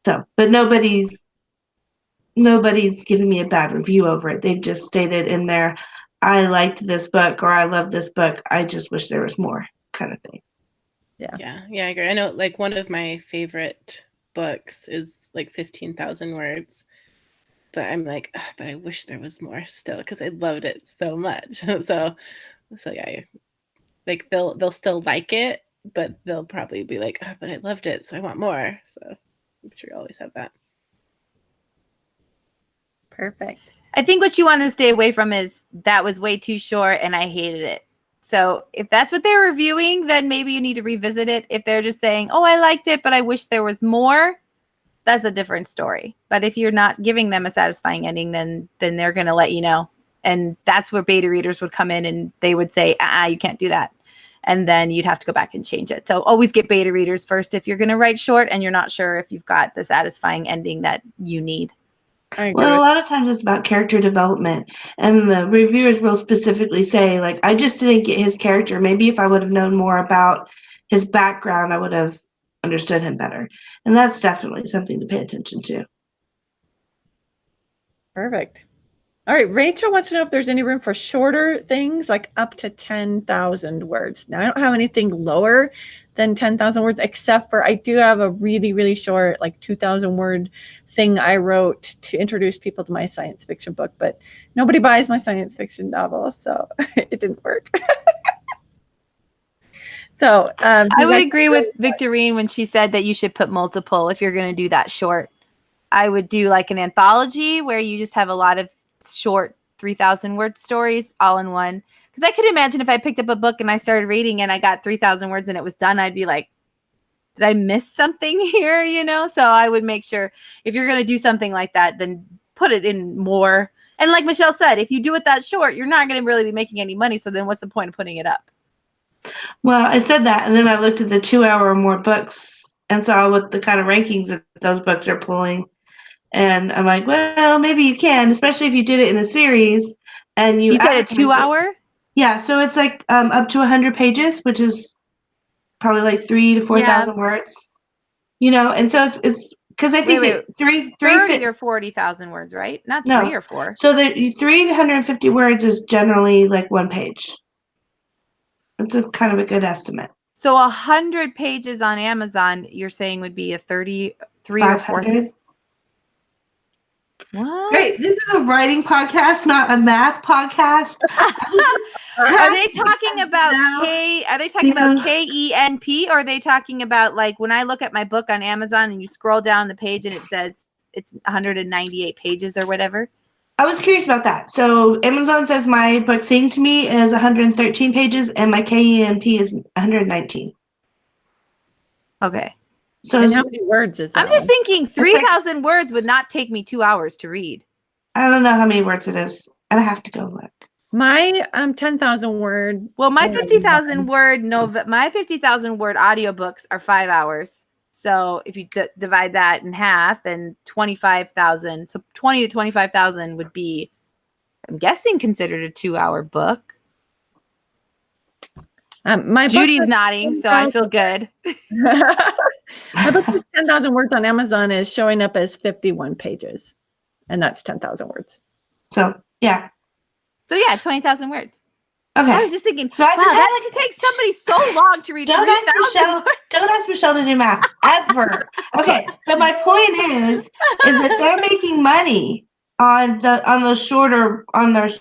So, but nobody's giving me a bad review over it. They've just stated in there, I liked this book, or I love this book. I just wish there was more, kind of thing. Yeah, I agree. I know, like, one of my favorite books is like 15,000 words, but I'm like, but I wish there was more still, because I loved it so much. so yeah, like they'll still like it, but they'll probably be like, but I loved it, so I want more. So I'm sure you always have that. Perfect. I think what you want to stay away from is that was way too short and I hated it. So if that's what they're reviewing, then maybe you need to revisit it. If they're just saying, oh, I liked it, but I wish there was more, that's a different story. But if you're not giving them a satisfying ending, then they're going to let you know. And that's where beta readers would come in and they would say, you can't do that. And then you'd have to go back and change it. So always get beta readers first if you're going to write short and you're not sure if you've got the satisfying ending that you need. Well, a lot of times it's about character development, and the reviewers will specifically say, like, I just didn't get his character. Maybe if I would have known more about his background, I would have understood him better. And that's definitely something to pay attention to. Perfect. All right, Rachel wants to know if there's any room for shorter things, like up to 10,000 words. Now, I don't have anything lower than 10,000 words, except for I do have a really, really short, like 2,000 word thing I wrote to introduce people to my science fiction book, but nobody buys my science fiction novel, so it didn't work. So I would agree with Victorine when she said that you should put multiple if you're going to do that short. I would do like an anthology where you just have a lot of short 3,000 word stories all in one. Because I could imagine if I picked up a book and I started reading and I got 3,000 words and it was done, I'd be like, did I miss something here? You know? So I would make sure if you're going to do something like that, then put it in more. And like Michelle said, if you do it that short, you're not going to really be making any money. So then what's the point of putting it up? Well, I said that, and then I looked at the 2 hour or more books and saw what the kind of rankings that those books are pulling. And I'm like, well, maybe you can, especially if you did it in a series. And you said a 2 hour? Yeah, so it's like up to 100 pages, which is probably like 3,000 to 4,000 words. You know, and so it's because I think 30 or 40,000 words, right? Not 3 or 4. So the 350 words is generally like one page. It's a kind of a good estimate. So 100 pages on Amazon, you're saying would be a 33 or 400? What? Great. This is a writing podcast, not a math podcast. Are they talking about Are they talking about KENP, or are they talking about, like, when I look at my book on Amazon and you scroll down the page and it says it's 198 pages or whatever? I was curious about that. So Amazon says my book Sing to Me is 113 pages and my KENP is 119. Okay. So how many words is that? I'm just thinking 3,000 words would not take me 2 hours to read. I don't know how many words it is. I'd have to go look. My 10,000 word. Well, my 50,000 word my 50,000 word audiobooks are 5 hours. So if you divide that in half, then 25,000. So 20 to 25,000 would be, I'm guessing, considered a 2 hour book. My Judy's nodding, so I feel good. My book with 10,000 words on Amazon is showing up as 51 pages, and that's 10,000 words. So, yeah. So, yeah, 20,000 words. Okay. I was just thinking, so that would take somebody so long to read 3,000 words. Don't ask Michelle to do math, ever. Okay, but my point is that they're making money on their shorter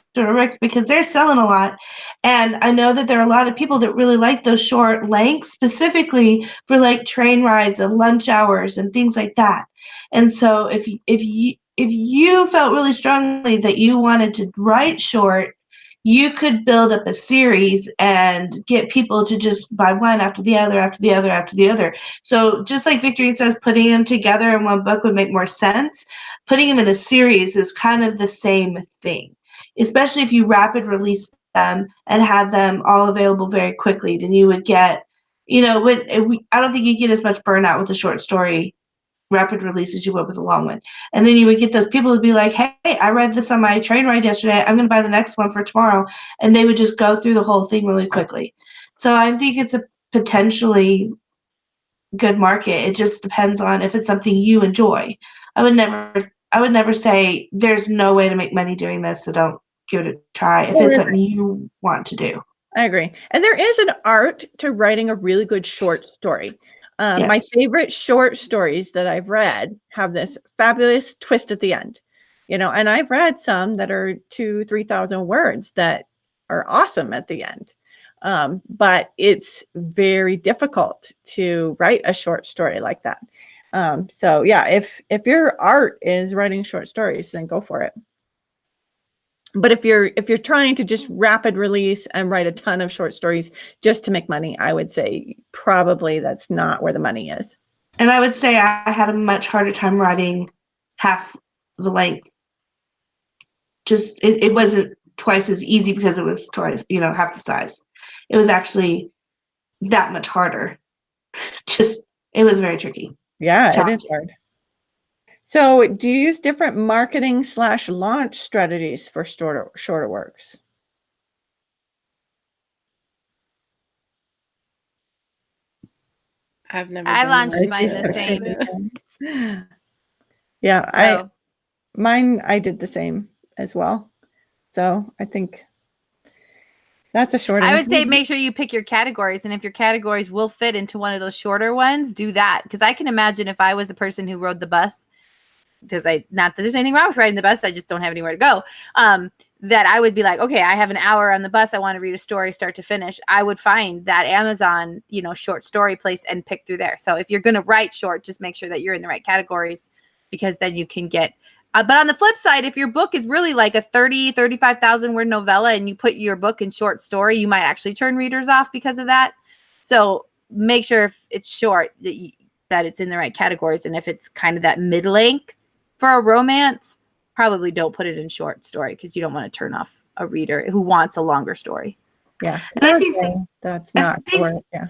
books because they're selling a lot, and I know that there are a lot of people that really like those short lengths, specifically for like train rides and lunch hours and things like that. And so if you felt really strongly that you wanted to write short, you could build up a series and get people to just buy one after the other, after the other, after the other. So just like Victorine says, putting them together in one book would make more sense. Putting them in a series is kind of the same thing, especially if you rapid release them and had them all available very quickly, then you would get, I don't think you get as much burnout with a short story rapid release as you would with a long one. And then you would get those people who'd be like, hey, I read this on my train ride yesterday. I'm going to buy the next one for tomorrow. And they would just go through the whole thing really quickly. So I think it's a potentially good market. It just depends on if it's something you enjoy. I would never say there's no way to make money doing this, so don't give it a try if it's something you want to do. I agree. And there is an art to writing a really good short story. My Yes. favorite short stories that I've read have this fabulous twist at the end, and I've read some that are 2,000-3,000 words that are awesome at the end. But it's very difficult to write a short story like that. So yeah, if your art is writing short stories, then go for it. But if you're trying to just rapid release and write a ton of short stories just to make money, I would say probably that's not where the money is. And I would say I had a much harder time writing half the length. Just it wasn't twice as easy because it was twice, half the size. It was actually that much harder. It was very tricky. Yeah, it is hard. So do you use different marketing / launch strategies for shorter works? I've never. I done launched that. mine the same. Yeah, I did the same as well. So I think that's a short. I would say make sure you pick your categories, and if your categories will fit into one of those shorter ones, do that. Because I can imagine if I was a person who rode the bus, because not that there's anything wrong with riding the bus, I just don't have anywhere to go. That I would be like, okay, I have an hour on the bus. I want to read a story start to finish. I would find that Amazon, short story place and pick through there. So if you're going to write short, just make sure that you're in the right categories, because then you can get. But on the flip side, if your book is really like a 35,000 word novella and you put your book in short story, you might actually turn readers off because of that. So make sure if it's short that it's in the right categories. And if it's kind of that mid-length for a romance, probably don't put it in short story because you don't want to turn off a reader who wants a longer story. Yeah. And I think that's not short. Yeah.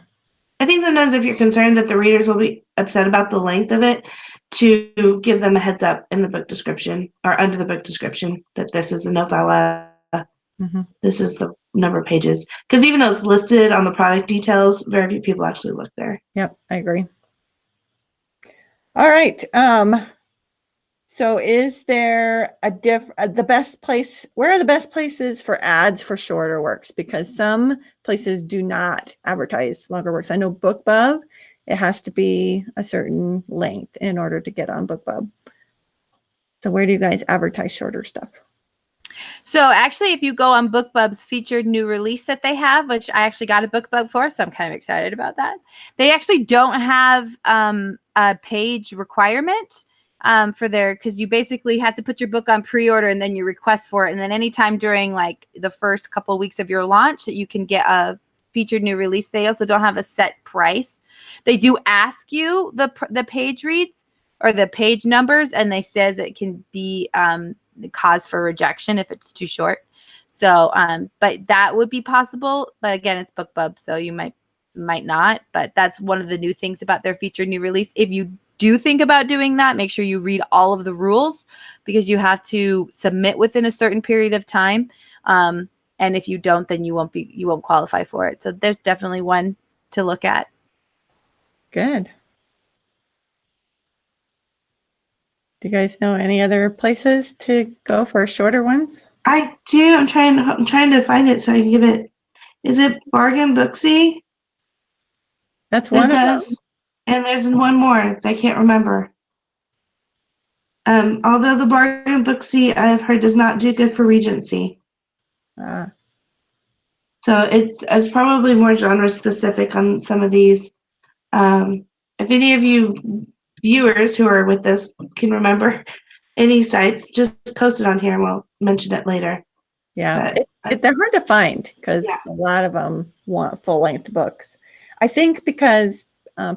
I think sometimes if you're concerned that the readers will be upset about the length of it, to give them a heads up in the book description or under the book description that this is a novella. Mm-hmm. This is the number of pages. Because even though it's listed on the product details, very few people actually look there. Yep, I agree. All right. So is there the best place? Where are the best places for ads for shorter works? Because some places do not advertise longer works. I know BookBub, it has to be a certain length in order to get on BookBub. So where do you guys advertise shorter stuff? So actually, if you go on BookBub's featured new release that they have, which I actually got a BookBub for, so I'm kind of excited about that. They actually don't have a page requirement for because you basically have to put your book on pre-order and then you request for it. And then anytime during like the first couple of weeks of your launch that you can get a featured new release. They also don't have a set price. They do ask you the page reads or the page numbers, and they says it can be the cause for rejection if it's too short. So, but that would be possible. But again, it's BookBub, so you might not. But that's one of the new things about their featured new release. If you do think about doing that, make sure you read all of the rules, because you have to submit within a certain period of time. And if you don't, then you won't qualify for it. So there's definitely one to look at. Good. Do you guys know any other places to go for shorter ones? I do. I'm trying to find it so I can give it. Is it Bargain Booksy? That's one of them. And there's one more that I can't remember. Although the Bargain Booksy I've heard does not do good for Regency. So it's probably more genre specific on some of these. If any of you viewers who are with us can remember any sites, just post it on here and we'll mention it later. Yeah, they're hard to find because a lot of them want full-length books. I think because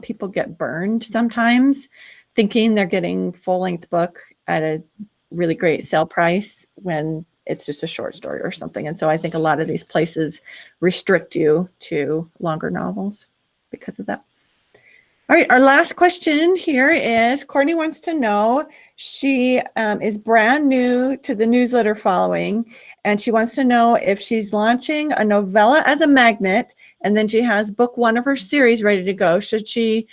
people get burned sometimes thinking they're getting full-length book at a really great sale price when it's just a short story or something. And so I think a lot of these places restrict you to longer novels because of that. All right, our last question here is Courtney wants to know, she is brand new to the newsletter following, and she wants to know if she's launching a novella as a magnet, and then she has book 1 of her series ready to go. Should she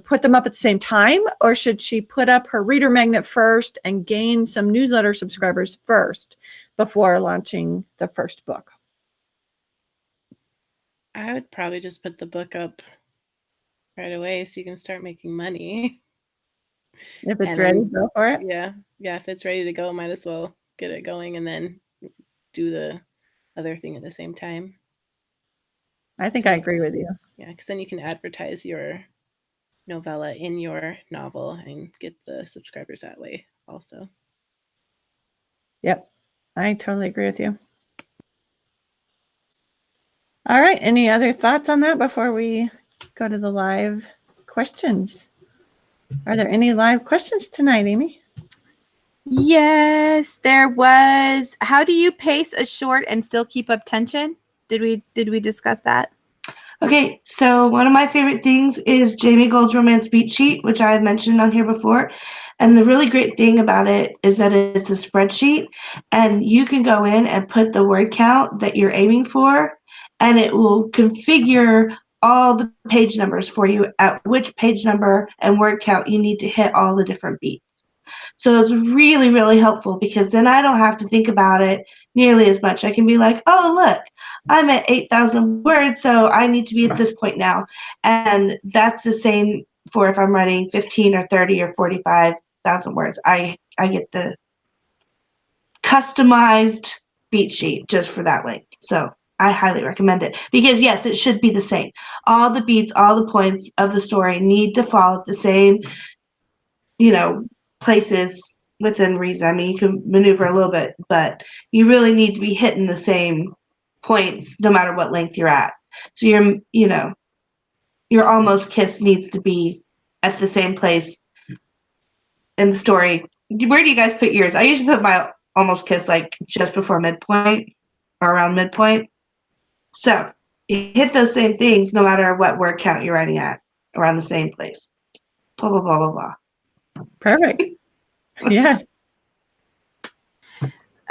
put them up at the same time, or should she put up her reader magnet first and gain some newsletter subscribers first before launching the first book? I would probably just put the book up right away so you can start making money. If it's And ready, then- go for it. Yeah, if it's ready to go, might as well get it going and then do the other thing at the same time. I think I agree with you. Yeah, because then you can advertise your novella in your novel and get the subscribers that way also. Yep, I totally agree with you. All right, any other thoughts on that before we go to the live questions? Are there any live questions tonight, Amy? Yes, there was. How do you pace a short and still keep up tension? Did we discuss that? Okay, so one of my favorite things is Jamie Gold's Romance Beat Sheet, which I had mentioned on here before. And the really great thing about it is that it's a spreadsheet, and you can go in and put the word count that you're aiming for, and it will configure all the page numbers for you at which page number and word count you need to hit all the different beats. So it's really, really helpful because then I don't have to think about it nearly as much. I can be like, oh, look, I'm at 8,000 words, so I need to be at this point now. And that's the same for if I'm writing 15 or 30 or 45,000 words. I get the customized beat sheet just for that length. So I highly recommend it because, yes, it should be the same. All the beats, all the points of the story need to fall at the same, places within reason. I mean, you can maneuver a little bit, but you really need to be hitting the same points no matter what length you're at. So your almost kiss needs to be at the same place in the story. Where do you guys put yours? I usually put my almost kiss like just before midpoint or around midpoint. So you hit those same things no matter what word count you're writing at, around the same place. Blah, blah, blah, blah, blah. Perfect. Yes.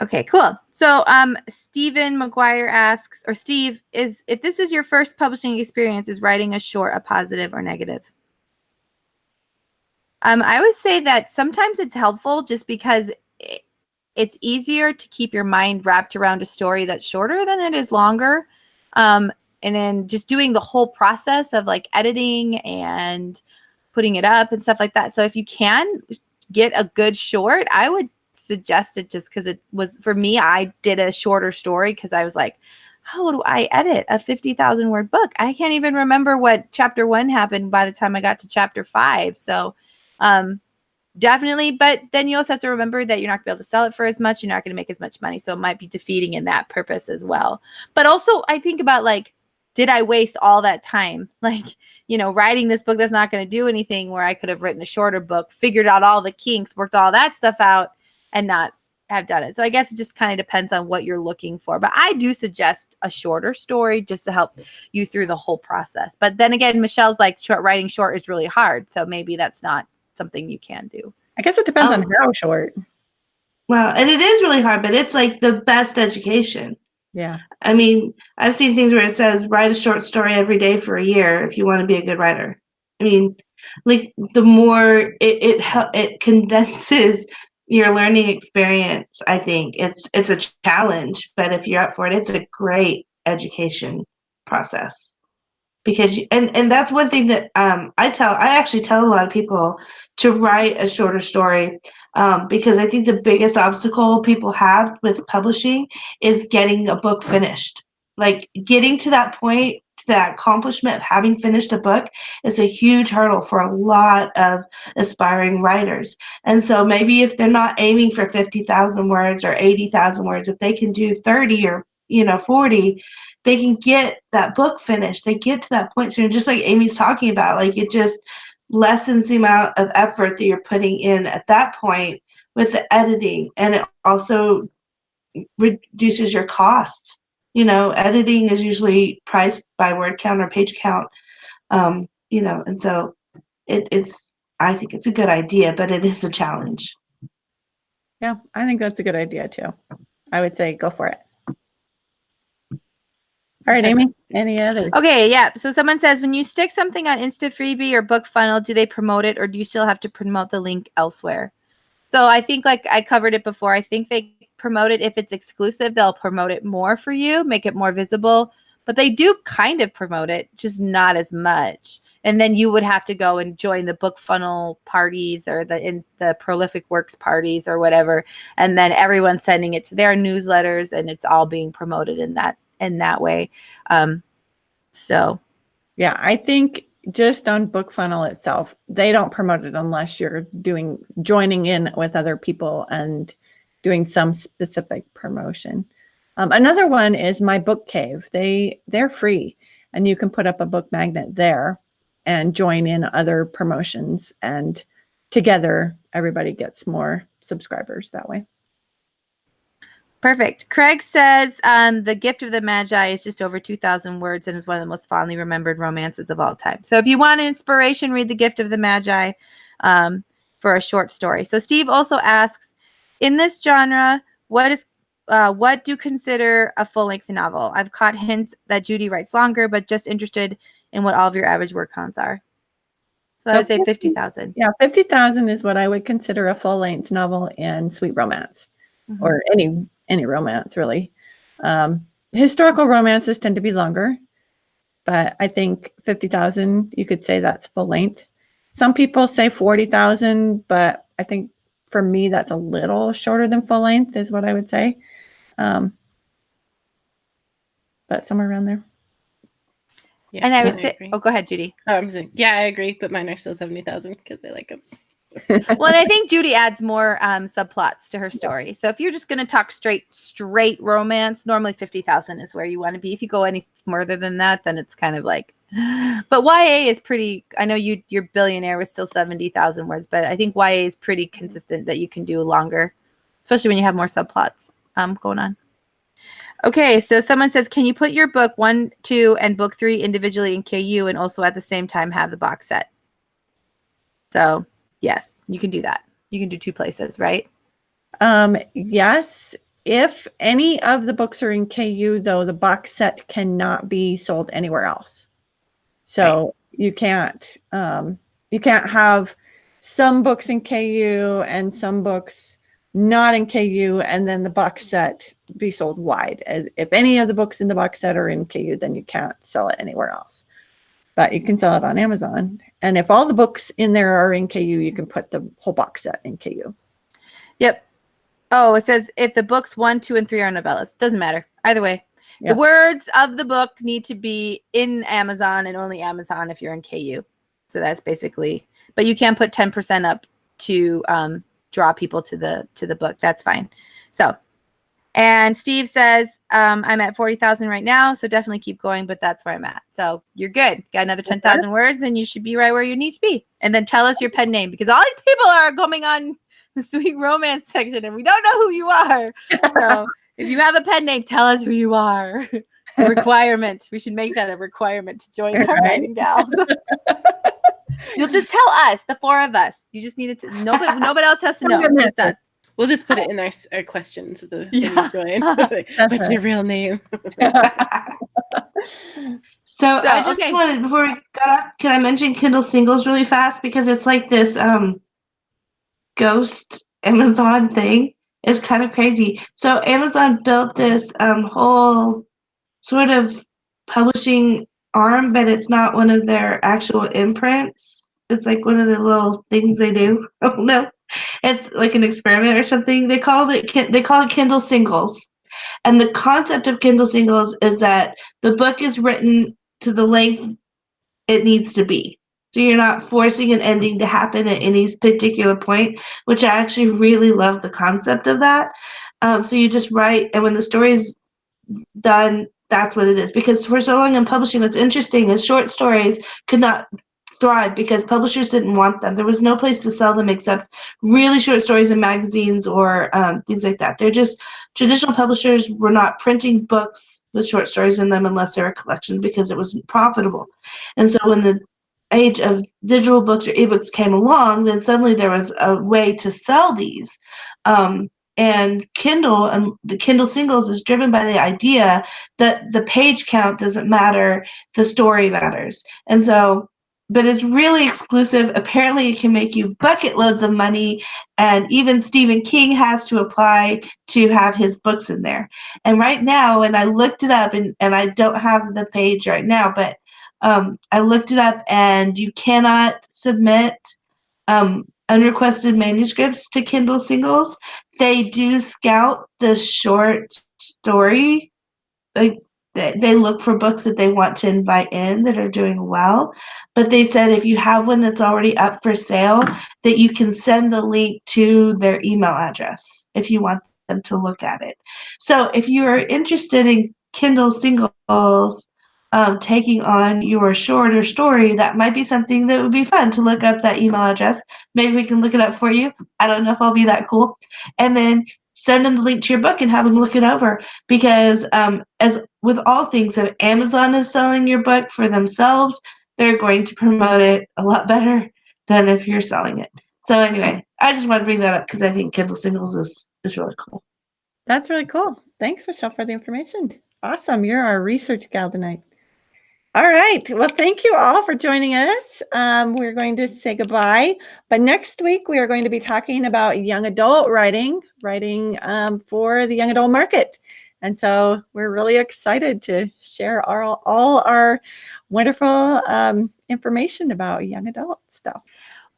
Okay, cool. So Stephen McGuire asks, or Steve, if this is your first publishing experience, is writing a short a positive or negative? I would say that sometimes it's helpful just because it's easier to keep your mind wrapped around a story that's shorter than it is longer. And then just doing the whole process of like editing and putting it up and stuff like that. So if you can get a good short, I would suggest it just because it was, for me, I did a shorter story because I was like, how do I edit a 50,000 word book? I can't even remember what chapter 1 happened by the time I got to chapter 5. So definitely, but then you also have to remember that you're not going to be able to sell it for as much. You're not going to make as much money. So it might be defeating in that purpose as well. But also I think about like, did I waste all that time? Like, writing this book that's not going to do anything where I could have written a shorter book, figured out all the kinks, worked all that stuff out and not have done it. So I guess it just kind of depends on what you're looking for. But I do suggest a shorter story just to help you through the whole process. But then again, Michelle's like writing short is really hard. So maybe that's not something you can do. I guess it depends on how short. Well, and it is really hard, but it's like the best education. Yeah. I mean, I've seen things where it says write a short story every day for a year if you want to be a good writer. I mean, like the more it condenses your learning experience, I think it's a challenge, but if you're up for it, it's a great education process. Because and that's one thing that I actually tell a lot of people to write a shorter story because I think the biggest obstacle people have with publishing is getting a book finished. Like getting to that point, to that accomplishment of having finished a book is a huge hurdle for a lot of aspiring writers. And so maybe if they're not aiming for 50,000 words or 80,000 words, if they can do 30 or 40, they can get that book finished. They get to that point soon, just like Amy's talking about. Like it just lessens the amount of effort that you're putting in at that point with the editing, and it also reduces your costs. You know, editing is usually priced by word count or page count. You know, and so it's I think it's a good idea, but it is a challenge. Yeah, I think that's a good idea too. I would say go for it. All right, Amy, any others? Okay, yeah. So someone says, when you stick something on Insta Freebie or BookFunnel, do they promote it or do you still have to promote the link elsewhere? So I think, like I covered it before, I think they promote it if it's exclusive. They'll promote it more for you, make it more visible. But they do kind of promote it, just not as much. And then you would have to go and join the BookFunnel parties or the Prolific Works parties or whatever. And then everyone's sending it to their newsletters and it's all being promoted in that way. So Yeah, I think just on BookFunnel itself, they don't promote it unless you're joining in with other people and doing some specific promotion. Another one is My Book Cave. They're free, and you can put up a book magnet there and join in other promotions, and together everybody gets more subscribers that way. perfect. Craig says The Gift of the Magi is just over 2,000 words and is one of the most fondly remembered romances of all time. So if you want inspiration, read The Gift of the Magi for a short story. So Steve also asks, in this genre, what do you consider a full-length novel? I've caught hints that Judy writes longer, but just interested in what all of your average word counts are. So I would say 50,000. Yeah, 50,000 is what I would consider a full-length novel in sweet romance, or any romance, really. Historical romances tend to be longer, but I think 50,000, you could say that's full length. Some people say 40,000, but I think for me, that's a little shorter than full length is what I would say. But somewhere around there. Yeah, And I would say, agree. oh, go ahead, Judy. Oh, I'm saying, yeah, I agree, but mine are still 70,000 because I like them. Well, and I think Judy adds more subplots to her story. So if you're just going to talk straight romance, normally 50,000 is where you want to be. If you go any further than that, then it's kind of like, but YA is pretty, I know your Billionaire was still 70,000 words, but I think YA is pretty consistent that you can do longer, especially when you have more subplots going on. Okay, so someone says, can you put your book 1, 2, and book 3 individually in KU and also at the same time have the box set? So yes, you can do that. You can do 2 places, right? Yes. If any of the books are in KU, though, the box set cannot be sold anywhere else. So you can't have some books in KU and some books not in KU, and then the box set be sold wide. As if any of the books in the box set are in KU, then you can't sell it anywhere else. But you can sell it on Amazon. And if all the books in there are in KU, you can put the whole box set in KU. Yep. Oh, it says if the books 1, 2, and 3 are novellas. Doesn't matter. Either way. Yeah. The words of the book need to be in Amazon and only Amazon if you're in KU. So that's basically, but you can put 10% up to draw people to the book. That's fine. So, and Steve says, I'm at 40,000 right now, so definitely keep going, but that's where I'm at. So you're good. Got another 10,000 words and you should be right where you need to be. And then tell us your pen name, because all these people are coming on the sweet romance section and we don't know who you are. So if you have a pen name, tell us who you are. It's a requirement. We should make that a requirement to join our writing gals. You'll just tell us, the 4 of us. You just needed to. Nobody else has to know. Just us. We'll just put it in our questions. When you join. What's your real name? So I just wanted, before we got off, can I mention Kindle Singles really fast, because it's like this ghost Amazon thing. It's kind of crazy. So Amazon built this whole sort of publishing arm, but it's not one of their actual imprints. It's like one of the little things they do. Oh no, it's like an experiment or something. They call it Kindle Singles, and the concept of Kindle Singles is that the book is written to the length it needs to be. So you're not forcing an ending to happen at any particular point, which I actually really love the concept of that. So you just write, and when the story's done, that's what it is. Because for so long in publishing, what's interesting is short stories could not thrive because publishers didn't want them. There was no place to sell them except really short stories in magazines or things like that. They're just traditional publishers were not printing books with short stories in them unless they were collections because it wasn't profitable. And so when the age of digital books or ebooks came along, then suddenly there was a way to sell these. And Kindle and the Kindle Singles is driven by the idea that the page count doesn't matter, the story matters. And so, but it's really exclusive. Apparently, it can make you bucket loads of money, and even Stephen King has to apply to have his books in there. And right now, and I looked it up, and I don't have the page right now, but I looked it up, and you cannot submit unrequested manuscripts to Kindle Singles. They do scout the short story. Like they look for books that they want to invite in that are doing well. But they said if you have one that's already up for sale, that you can send the link to their email address if you want them to look at it. So if you are interested in Kindle Singles taking on your shorter story, that might be something that would be fun to look up that email address. Maybe we can look it up for you. I don't know if I'll be that cool. And then send them the link to your book and have them look it over. Because as with all things, if Amazon is selling your book for themselves, they're going to promote it a lot better than if you're selling it. So anyway, I just want to bring that up because I think Kindle Singles is really cool. That's really cool. Thanks, Michelle, for the information. Awesome. You're our research gal tonight. All right. Well, thank you all for joining us. We're going to say goodbye. But next week, we are going to be talking about young adult writing for the young adult market. And so we're really excited to share all our wonderful information about young adult stuff.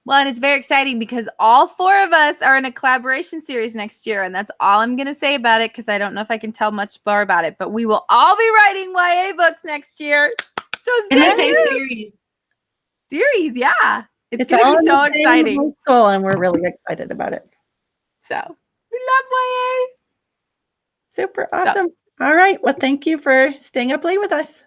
Well, and it's very exciting because all 4 of us are in a collaboration series next year. And that's all I'm going to say about it because I don't know if I can tell much more about it. But we will all be writing YA books next year. So In the same series. Series, yeah. It's all going to in be so the same exciting. high school, and we're really excited about it. So we love YA. Super awesome. All right. Well, thank you for staying up late with us.